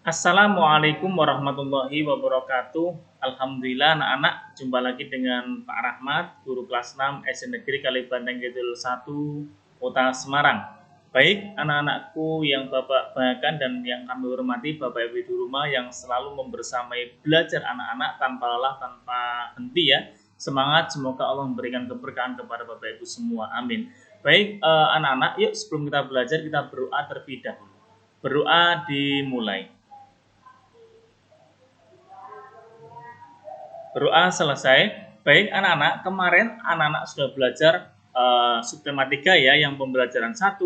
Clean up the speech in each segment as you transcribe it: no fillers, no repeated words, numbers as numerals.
Assalamualaikum warahmatullahi wabarakatuh. Alhamdulillah anak-anak, jumpa lagi dengan Pak Rahmat, guru kelas 6 SD Negeri Kalibanteng Kidul 1, Kota Semarang. Baik, anak-anakku yang Bapak banggakan dan yang kami hormati, Bapak Ibu di rumah yang selalu membersamai belajar anak-anak tanpa lelah, tanpa henti ya. Semangat, semoga Allah memberikan keberkahan kepada Bapak Ibu semua. Amin. Baik, anak-anak, yuk sebelum kita belajar kita berdoa terlebih dahulu. Berdoa dimulai. Berdoa selesai. Baik anak-anak, kemarin anak-anak sudah belajar subtematika ya, yang pembelajaran 1,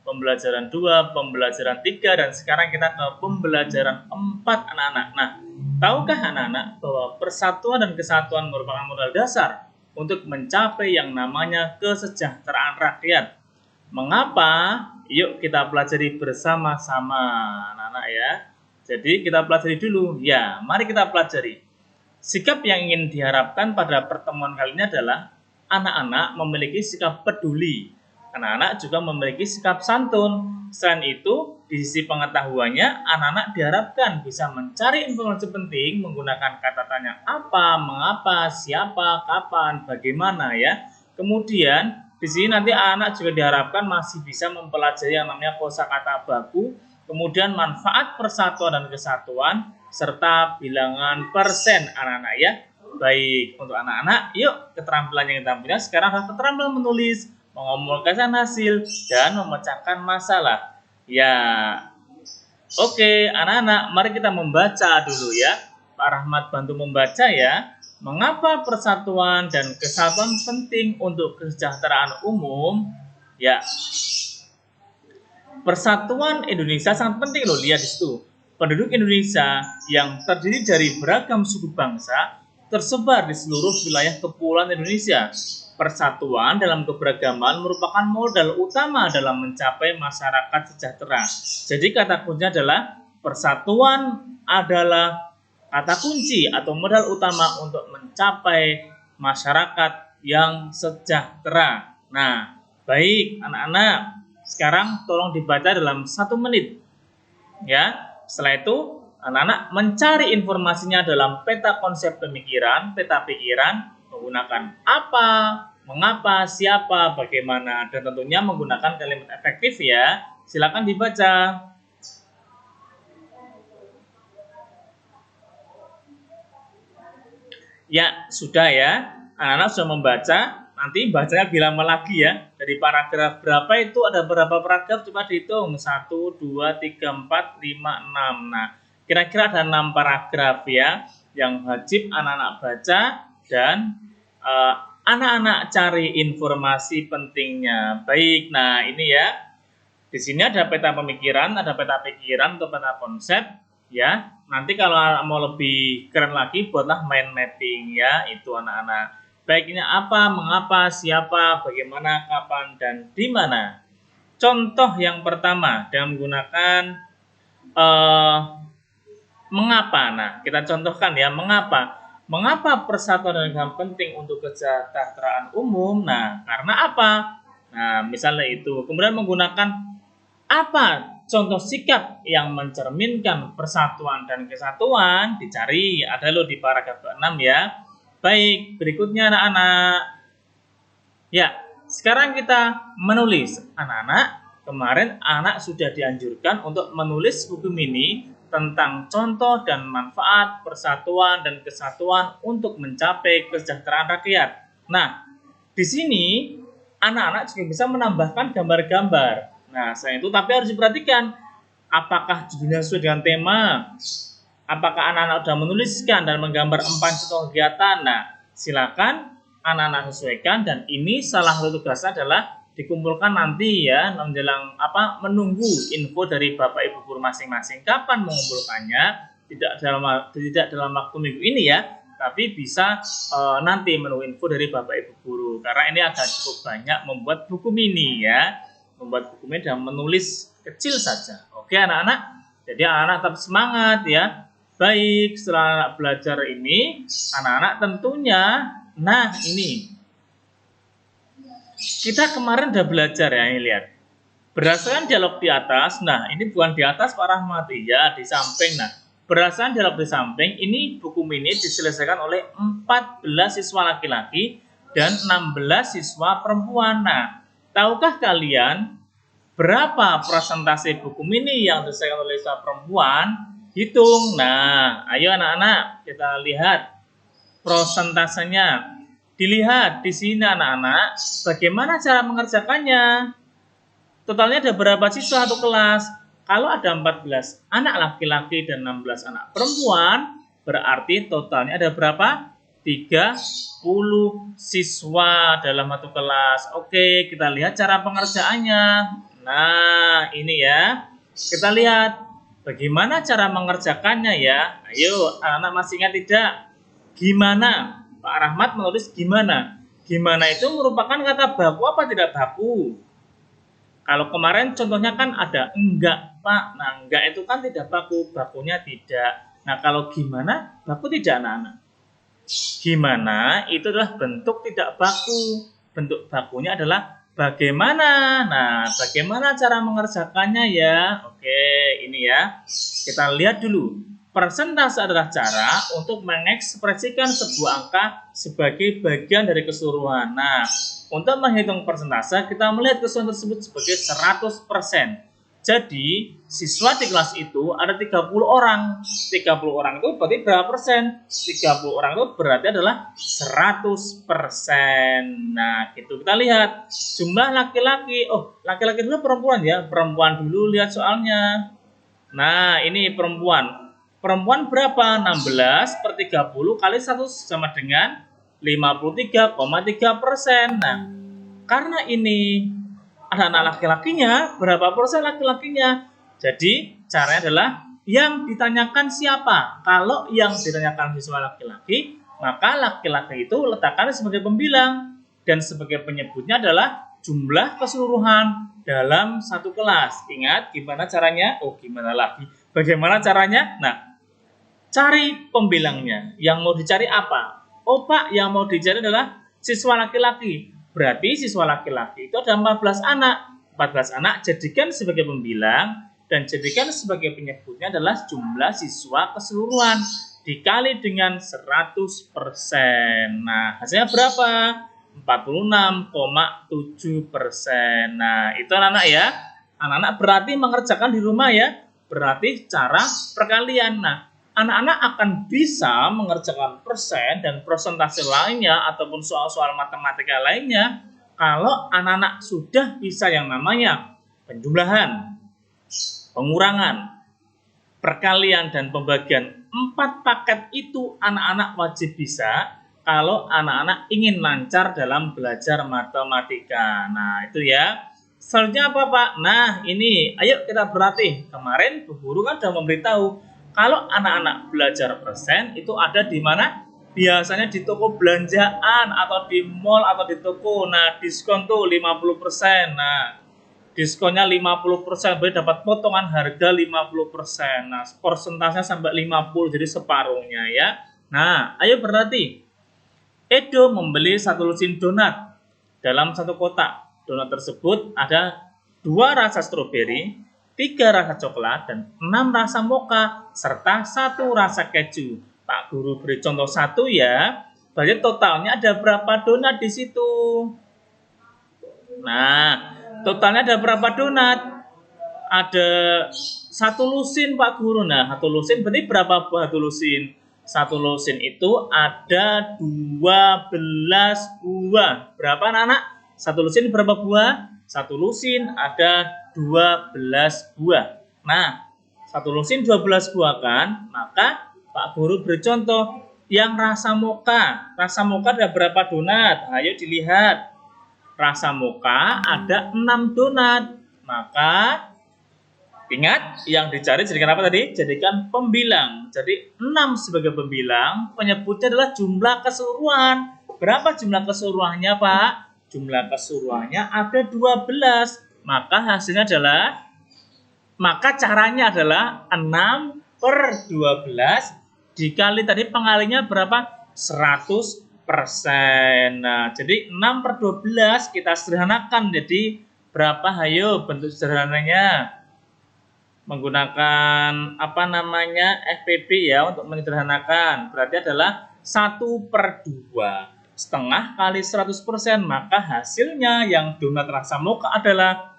pembelajaran 2, pembelajaran 3, dan sekarang kita ke pembelajaran 4 anak-anak. Nah, tahukah anak-anak bahwa persatuan dan kesatuan merupakan modal dasar untuk mencapai yang namanya kesejahteraan rakyat? Mengapa? Yuk kita pelajari bersama-sama anak-anak ya. Jadi kita pelajari dulu. Ya, mari kita pelajari. Sikap yang ingin diharapkan pada pertemuan kali ini adalah anak-anak memiliki sikap peduli. Anak-anak juga memiliki sikap santun. Selain itu, di sisi pengetahuannya, anak-anak diharapkan bisa mencari informasi penting menggunakan kata tanya apa, mengapa, siapa, kapan, bagaimana ya. Kemudian, di sini nanti anak-anak juga diharapkan masih bisa mempelajari yang namanya kosakata baku, kemudian manfaat persatuan dan kesatuan, serta bilangan persen anak-anak ya. Baik, untuk anak-anak, yuk keterampilan yang kita punya sekarang adalah keterampilan menulis, mengomunikasikan hasil, dan memecahkan masalah. Ya, oke anak-anak, mari kita membaca dulu ya. Pak Rahmat bantu membaca ya. Mengapa persatuan dan kesatuan penting untuk kesejahteraan umum? Ya, persatuan Indonesia sangat penting loh, lihat di situ. Penduduk Indonesia yang terdiri dari beragam suku bangsa tersebar di seluruh wilayah kepulauan Indonesia. Persatuan dalam keberagaman merupakan modal utama dalam mencapai masyarakat sejahtera. Jadi kata kuncinya adalah persatuan adalah kata kunci atau modal utama untuk mencapai masyarakat yang sejahtera. Nah, baik anak-anak, sekarang tolong dibaca dalam 1 menit. Ya, setelah itu anak-anak mencari informasinya dalam peta konsep pemikiran, peta pikiran menggunakan apa, mengapa, siapa, bagaimana, dan tentunya menggunakan kalimat efektif ya. Silakan dibaca. Ya, sudah ya. Anak-anak sudah membaca. Nanti bacanya lebih lama lagi ya. Dari paragraf berapa itu ada berapa paragraf? Coba dihitung. 1, 2, 3, 4, 5, 6. Nah, kira-kira ada 6 paragraf ya. Yang wajib anak-anak baca dan anak-anak cari informasi pentingnya. Baik, nah ini ya. Di sini ada peta pemikiran, ada peta pikiran atau peta konsep ya. Nanti kalau mau lebih keren lagi buatlah mind mapping ya, itu anak-anak. Baiknya apa, mengapa, siapa, bagaimana, kapan, dan di mana. Contoh yang pertama dengan menggunakan mengapa. Nah, kita contohkan ya, mengapa. Mengapa persatuan dan kesatuan penting untuk kesejahteraan umum? Nah, karena apa? Nah, misalnya itu. Kemudian menggunakan apa contoh sikap yang mencerminkan persatuan dan kesatuan? Dicari, ada lo di paragraf ke-6 ya. Baik, berikutnya anak-anak. Ya, sekarang kita menulis. Anak-anak, kemarin anak sudah dianjurkan untuk menulis buku mini tentang contoh dan manfaat persatuan dan kesatuan untuk mencapai kesejahteraan rakyat. Nah, di sini anak-anak juga bisa menambahkan gambar-gambar. Nah, selain itu tapi harus diperhatikan apakah judulnya sesuai dengan tema, apakah anak-anak sudah menuliskan dan menggambar 4 contoh kegiatan. Nah, silakan anak-anak sesuaikan, dan ini salah satu tugasnya adalah dikumpulkan nanti ya menjelang menunggu info dari Bapak Ibu guru masing-masing kapan mengumpulkannya, tidak dalam waktu minggu ini ya, tapi bisa nanti menunggu info dari Bapak Ibu guru, karena ini agak cukup banyak membuat buku mini ya, membuat buku mini dan menulis kecil saja. Oke anak-anak, jadi anak-anak tetap semangat ya. Baik, setelah anak belajar ini, anak-anak tentunya, nah ini kita kemarin udah belajar ya, ini lihat. Berdasarkan dialog di atas, nah ini bukan di atas Pak Rahmat, ya di samping. Nah, berdasarkan dialog di samping, ini buku mini diselesaikan oleh 14 siswa laki-laki dan 16 siswa perempuan. Nah, tahukah kalian berapa persentase buku mini yang diselesaikan oleh siswa perempuan? Hitung. Nah, ayo anak-anak kita lihat prosentasenya. Dilihat di sini anak-anak, bagaimana cara mengerjakannya. Totalnya ada berapa siswa satu kelas? Kalau ada 14 anak laki-laki dan 16 anak perempuan, berarti totalnya ada berapa? 30 siswa dalam satu kelas. Oke, kita lihat cara pengerjaannya. Nah, ini ya. Kita lihat bagaimana cara mengerjakannya ya. Ayo, anak-anak masih ingat tidak? Gimana? Pak Rahmat menulis gimana? Gimana itu merupakan kata baku apa tidak baku? Kalau kemarin contohnya kan ada enggak, Pak. Nah, enggak itu kan tidak baku, bakunya tidak. Nah, kalau gimana? Baku tidak, anak-anak. Gimana itu adalah bentuk tidak baku. Bentuk bakunya adalah bagaimana. Nah, bagaimana cara mengerjakannya ya? Oke, ini ya. Kita lihat dulu. Persentase adalah cara untuk mengekspresikan sebuah angka sebagai bagian dari keseluruhan. Nah, untuk menghitung persentase, kita melihat keseluruhan tersebut sebagai 100%. Jadi, siswa di kelas itu ada 30 orang. 30 orang itu berarti berapa persen? 30 orang itu berarti adalah 100%. Nah, gitu kita lihat. Jumlah laki-laki. Oh, laki-laki dulu perempuan ya. Perempuan dulu lihat soalnya. Nah, ini perempuan. Perempuan berapa? 16 per 30 kali 100 sama dengan 53,3%. Nah, karena ini anak-anak laki-lakinya, berapa persen laki-lakinya? Jadi, caranya adalah yang ditanyakan siapa? Kalau yang ditanyakan siswa laki-laki, maka laki-laki itu letakkan sebagai pembilang. Dan sebagai penyebutnya adalah jumlah keseluruhan dalam satu kelas. Ingat gimana caranya? Oh, gimana lagi? Bagaimana caranya? Nah, cari pembilangnya. Yang mau dicari apa? Oh Pak, yang mau dicari adalah siswa laki-laki. Berarti siswa laki-laki itu ada 14 anak. 14 anak jadikan sebagai pembilang dan jadikan sebagai penyebutnya adalah jumlah siswa keseluruhan dikali dengan 100%. Nah, hasilnya berapa? 46,7%. Nah, itu anak-anak ya. Anak-anak berarti mengerjakan di rumah ya. Berarti cara perkalian. Nah, anak-anak akan bisa mengerjakan persen dan persentase lainnya ataupun soal-soal matematika lainnya kalau anak-anak sudah bisa yang namanya penjumlahan, pengurangan, perkalian, dan pembagian. 4 paket itu anak-anak wajib bisa kalau anak-anak ingin lancar dalam belajar matematika. Nah, itu ya. Selanjutnya apa, Pak? Nah, ini. Ayo kita berlatih. Kemarin Bu Guru kan sudah memberitahu kalau anak-anak belajar persen itu ada di mana? Biasanya di toko belanjaan atau di mall atau di toko. Nah, diskon tuh 50%. Nah, diskonnya 50%, berarti dapat potongan harga 50%. Nah, persentasenya sampai 50, jadi separuhnya ya. Nah, ayo berarti. Edo membeli 1 lusin donat dalam 1 kotak. Donat tersebut ada 2 rasa stroberi, 3 rasa coklat, dan 6 rasa mocha, serta 1 rasa keju. Pak Guru beri contoh 1 ya. Berarti totalnya ada berapa donat di situ? Nah, totalnya ada berapa donat? Ada 1 lusin Pak Guru. Nah, 1 lusin berarti berapa buah 1 lusin? 1 lusin itu ada 12 buah. Berapa anak-anak? 1 lusin berapa buah? 1 lusin ada 12 buah. Nah, 1 lusin 12 buah kan? Maka Pak Guru beri contoh yang rasa mocha. Rasa mocha ada berapa donat? Ayo dilihat. Rasa mocha ada 6 donat. Maka ingat yang dicari jadikan apa tadi? Jadikan pembilang. Jadi 6 sebagai pembilang, penyebutnya adalah jumlah keseluruhan. Berapa jumlah keseluruhannya, Pak? Jumlah keseluruhannya ada 12. Maka caranya adalah 6 per 12 dikali tadi pengalinya berapa? 100%. Nah, jadi 6 per 12 kita sederhanakan jadi Berapa? Hayo bentuk sederhananya. Menggunakan apa namanya FPB ya untuk menyederhanakan. Berarti adalah 1/2. Setengah kali 100%, maka hasilnya yang donat rasa mocha adalah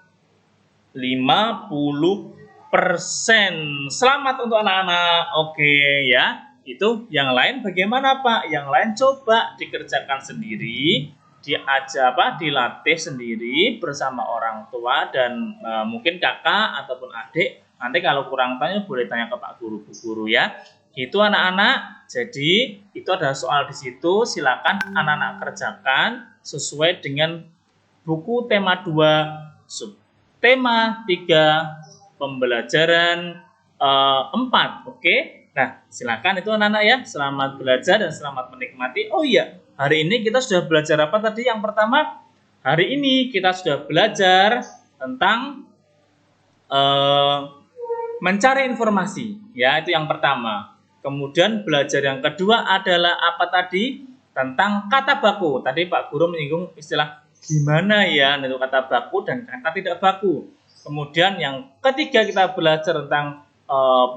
50%. Selamat untuk anak-anak. Oke ya. Itu yang lain bagaimana Pak? Yang lain coba dikerjakan sendiri, dilatih sendiri bersama orang tua dan mungkin kakak ataupun adik. Nanti kalau kurang tanya boleh tanya ke Pak Guru, Bu Guru ya. Itu anak-anak. Jadi itu ada soal di situ. Silakan anak-anak kerjakan sesuai dengan buku tema 2, subtema 3, pembelajaran 4. Oke. Nah, silakan itu anak-anak ya. Selamat belajar dan selamat menikmati. Oh iya, hari ini kita sudah belajar apa tadi? Yang pertama, hari ini kita sudah belajar tentang mencari informasi, ya itu yang pertama. Kemudian belajar yang kedua adalah apa tadi? Tentang kata baku. Tadi Pak Guru menyinggung istilah gimana ya itu kata baku dan kata tidak baku. Kemudian yang ketiga kita belajar tentang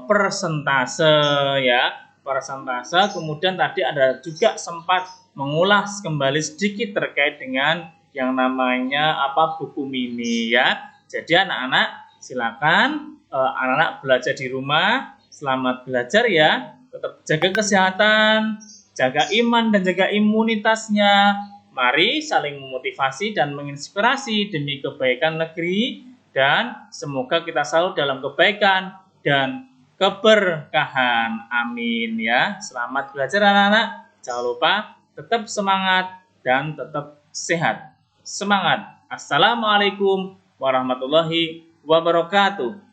persentase ya, persentase. Kemudian tadi ada juga sempat mengulas kembali sedikit terkait dengan yang namanya buku mini ya. Jadi anak-anak silakan anak-anak belajar di rumah. Selamat belajar ya. Tetap jaga kesehatan, jaga iman dan jaga imunitasnya. Mari saling memotivasi dan menginspirasi demi kebaikan negeri dan semoga kita selalu dalam kebaikan dan keberkahan. Amin ya. Selamat belajar anak-anak. Jangan lupa tetap semangat dan tetap sehat. Semangat. Assalamualaikum warahmatullahi wabarakatuh.